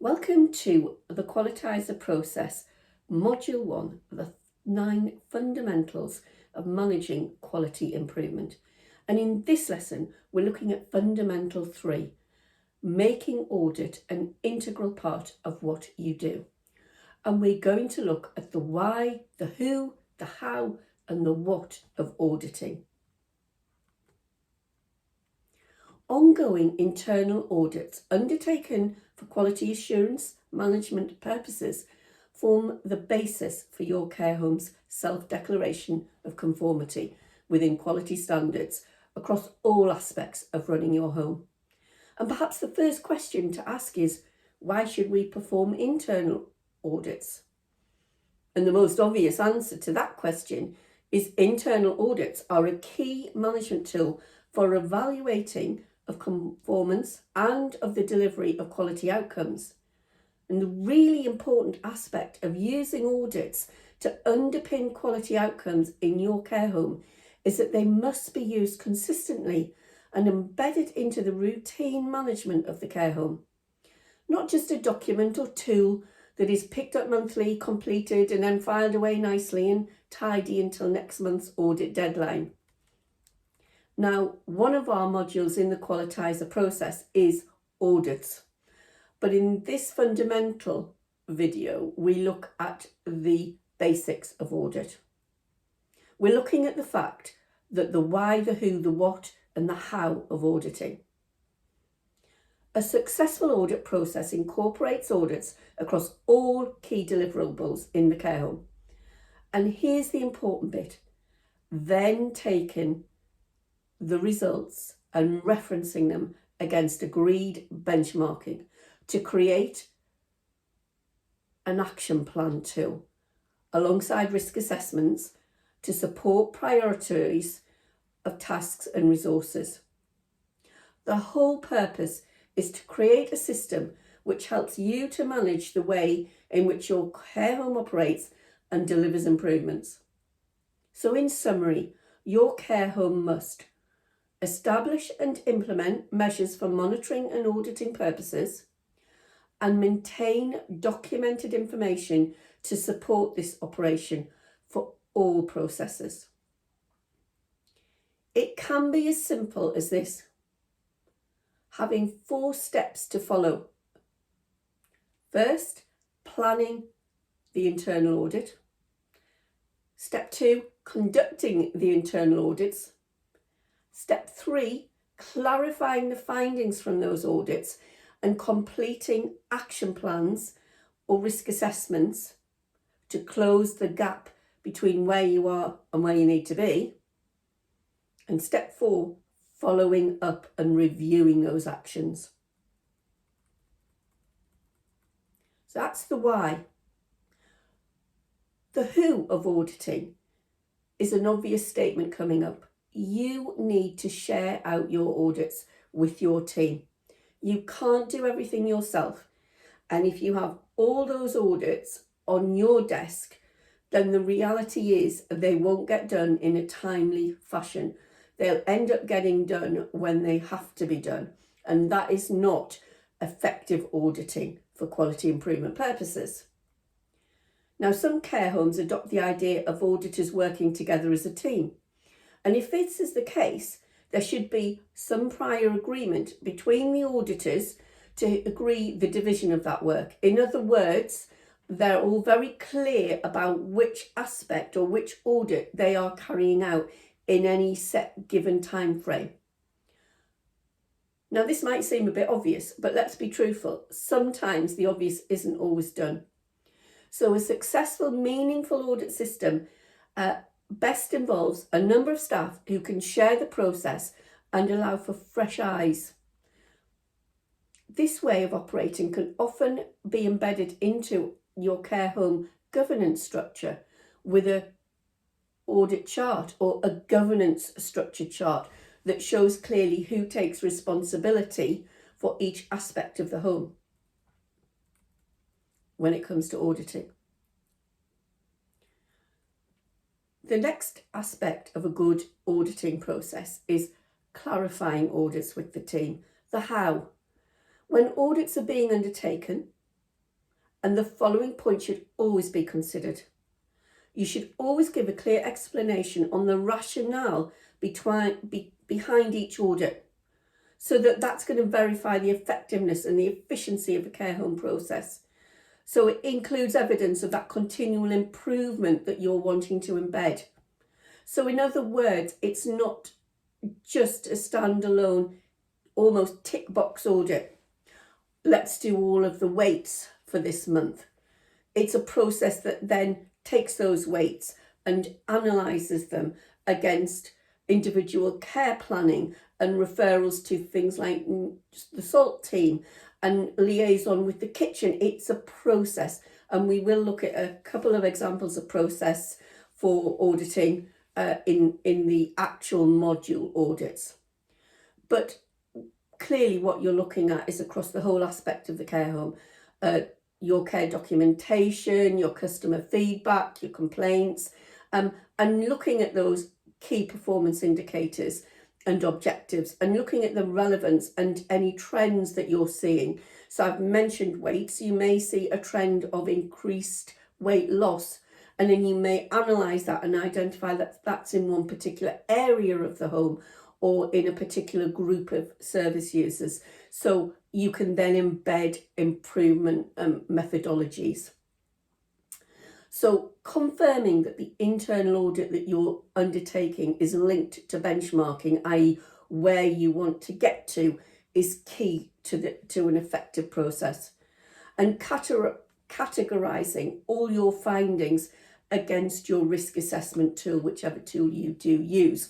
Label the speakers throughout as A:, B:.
A: Welcome to the Qualitizer Process, Module 1, the 9 Fundamentals of Managing Quality Improvement. And in this lesson, we're looking at Fundamental 3, making audit an integral part of what you do. And we're going to look at the why, the who, the how, and the what of auditing. Ongoing internal audits undertaken for quality assurance management purposes form the basis for your care home's self-declaration of conformity within quality standards across all aspects of running your home. And perhaps the first question to ask is, why should we perform internal audits? And the most obvious answer to that question is internal audits are a key management tool for evaluating of conformance and of the delivery of quality outcomes. And the really important aspect of using audits to underpin quality outcomes in your care home is that they must be used consistently and embedded into the routine management of the care home. Not just a document or tool that is picked up monthly, completed, and then filed away nicely and tidy until next month's audit deadline. Now, one of our modules in the Qualitizer process is audits. But in this fundamental video, we look at the basics of audit. We're looking at the fact that the why, the who, the what, and the how of auditing. A successful audit process incorporates audits across all key deliverables in the care home. And here's the important bit. Then taking the results and referencing them against agreed benchmarking to create an action plan tool alongside risk assessments to support priorities of tasks and resources. The whole purpose is to create a system which helps you to manage the way in which your care home operates and delivers improvements. So in summary, your care home must establish and implement measures for monitoring and auditing purposes, and maintain documented information to support this operation for all processes. It can be as simple as this, having 4 steps to follow. First, planning the internal audit. Step 2, conducting the internal audits. Step 3, clarifying the findings from those audits and completing action plans or risk assessments to close the gap between where you are and where you need to be. And step 4, following up and reviewing those actions. So that's the why. The who of auditing is an obvious statement coming up. You need to share out your audits with your team. You can't do everything yourself. And if you have all those audits on your desk, then the reality is they won't get done in a timely fashion. They'll end up getting done when they have to be done. And that is not effective auditing for quality improvement purposes. Now, some care homes adopt the idea of auditors working together as a team. And if this is the case, there should be some prior agreement between the auditors to agree the division of that work. In other words, they're all very clear about which aspect or which audit they are carrying out in any set given time frame. Now, this might seem a bit obvious, but let's be truthful. Sometimes the obvious isn't always done. So a successful, meaningful audit system best involves a number of staff who can share the process and allow for fresh eyes. This way of operating can often be embedded into your care home governance structure with an audit chart or a governance structure chart that shows clearly who takes responsibility for each aspect of the home when it comes to auditing. The next aspect of a good auditing process is clarifying audits with the team. The how. When audits are being undertaken, and the following points should always be considered. You should always give a clear explanation on the rationale behind each audit, so that's going to verify the effectiveness and the efficiency of the care home process. So it includes evidence of that continual improvement that you're wanting to embed. So in other words, it's not just a standalone, almost tick box audit. Let's do all of the weights for this month. It's a process that then takes those weights and analyses them against individual care planning and referrals to things like the SALT team and liaison with the kitchen. It's a process, and we will look at a couple of examples of process for auditing in the actual module audits. But clearly what you're looking at is across the whole aspect of the care home. Your care documentation, your customer feedback, your complaints, and looking at those key performance indicators and objectives, and looking at the relevance and any trends that you're seeing. So I've mentioned weights. You may see a trend of increased weight loss, and then you may analyse that and identify that that's in one particular area of the home or in a particular group of service users. So you can then embed improvement methodologies. So confirming that the internal audit that you're undertaking is linked to benchmarking, i.e. where you want to get to, is key to an effective process. And categorising all your findings against your risk assessment tool, whichever tool you do use.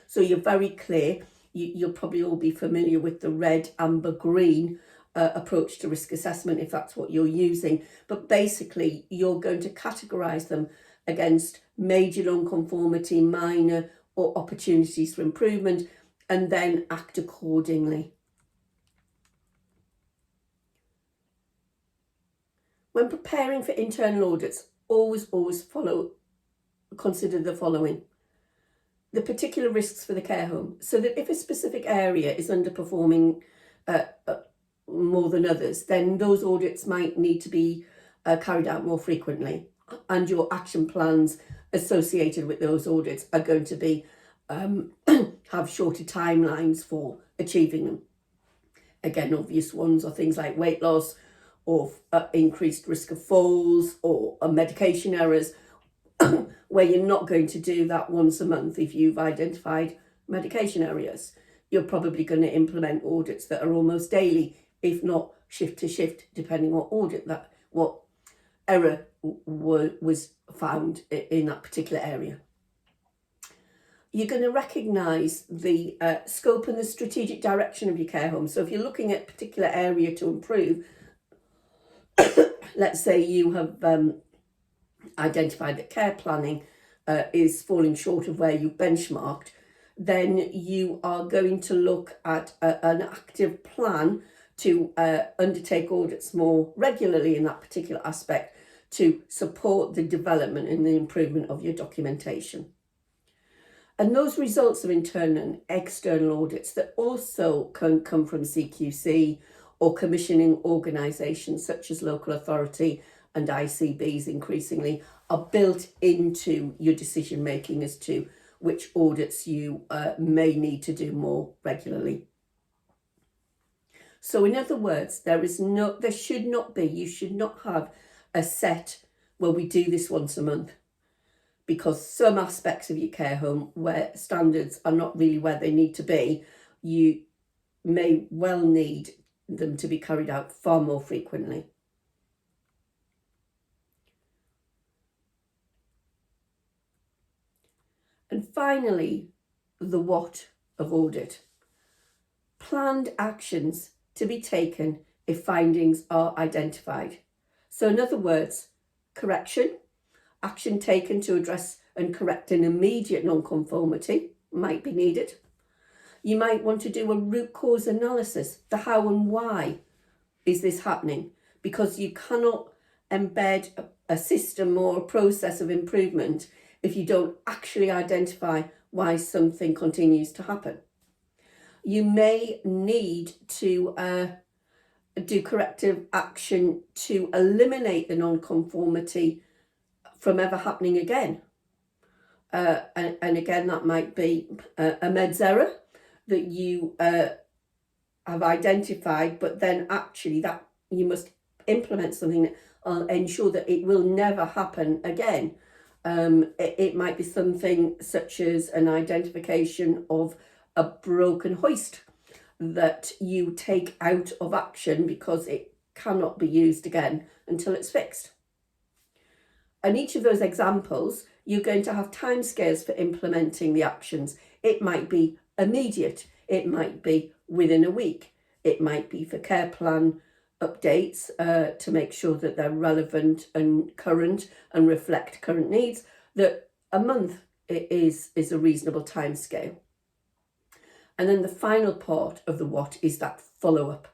A: So you're very clear. You'll probably all be familiar with the red, amber, green approach to risk assessment if that's what you're using. But basically, you're going to categorise them against major non-conformity, minor, or opportunities for improvement, and then act accordingly. When preparing for internal audits, always consider the following. The particular risks for the care home, so that if a specific area is underperforming more than others, then those audits might need to be carried out more frequently, and your action plans associated with those audits are going to be have shorter timelines for achieving them. Again, obvious ones are things like weight loss, or increased risk of falls, or medication errors, where you're not going to do that once a month if you've identified medication areas. You're probably going to implement audits that are almost daily, if not shift to shift, depending what error was found in that particular area. You're going to recognise the scope and the strategic direction of your care home. So if you're looking at a particular area to improve, let's say you have identified that care planning is falling short of where you've benchmarked, then you are going to look at an active plan to undertake audits more regularly in that particular aspect to support the development and the improvement of your documentation. And those results of internal and external audits that also can come from CQC or commissioning organisations such as local authority and ICBs increasingly are built into your decision making as to which audits you may need to do more regularly. So in other words, you should not have a set, well, we do this once a month, because some aspects of your care home where standards are not really where they need to be, you may well need them to be carried out far more frequently. And finally, the what of audit. Planned actions to be taken if findings are identified. So in other words, correction, action taken to address and correct an immediate non-conformity might be needed. You might want to do a root cause analysis, the how and why is this happening, because you cannot embed a system or a process of improvement if you don't actually identify why something continues to happen. You may need to do corrective action to eliminate the non-conformity from ever happening again. And again, that might be a MEDS error that you have identified, but then actually that you must implement something that will ensure that it will never happen again. It might be something such as an identification of a broken hoist that you take out of action because it cannot be used again until it's fixed. And each of those examples, you're going to have timescales for implementing the actions. It might be immediate, it might be within a week, it might be for care plan updates to make sure that they're relevant and current and reflect current needs, that a month is a reasonable timescale. And then the final part of the what is that follow-up.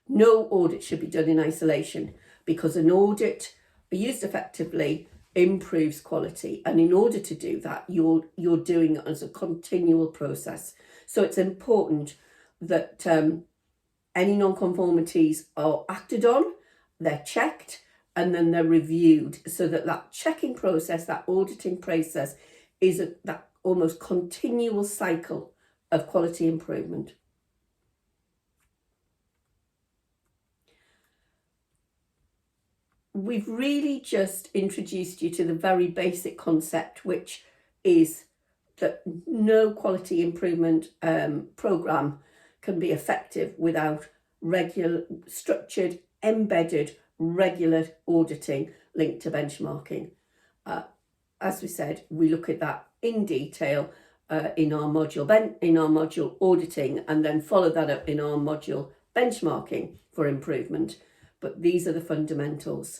A: No audit should be done in isolation, because an audit used effectively improves quality, and in order to do that you're doing it as a continual process. So it's important that any non-conformities are acted on, they're checked, and then they're reviewed, so that that checking process, that auditing process, is that almost continual cycle of quality improvement. We've really just introduced you to the very basic concept, which is that no quality improvement programme can be effective without regular, structured, embedded, regular auditing linked to benchmarking. As we said, we look at that in detail in our module auditing, and then follow that up in our module benchmarking for improvement. But these are the fundamentals.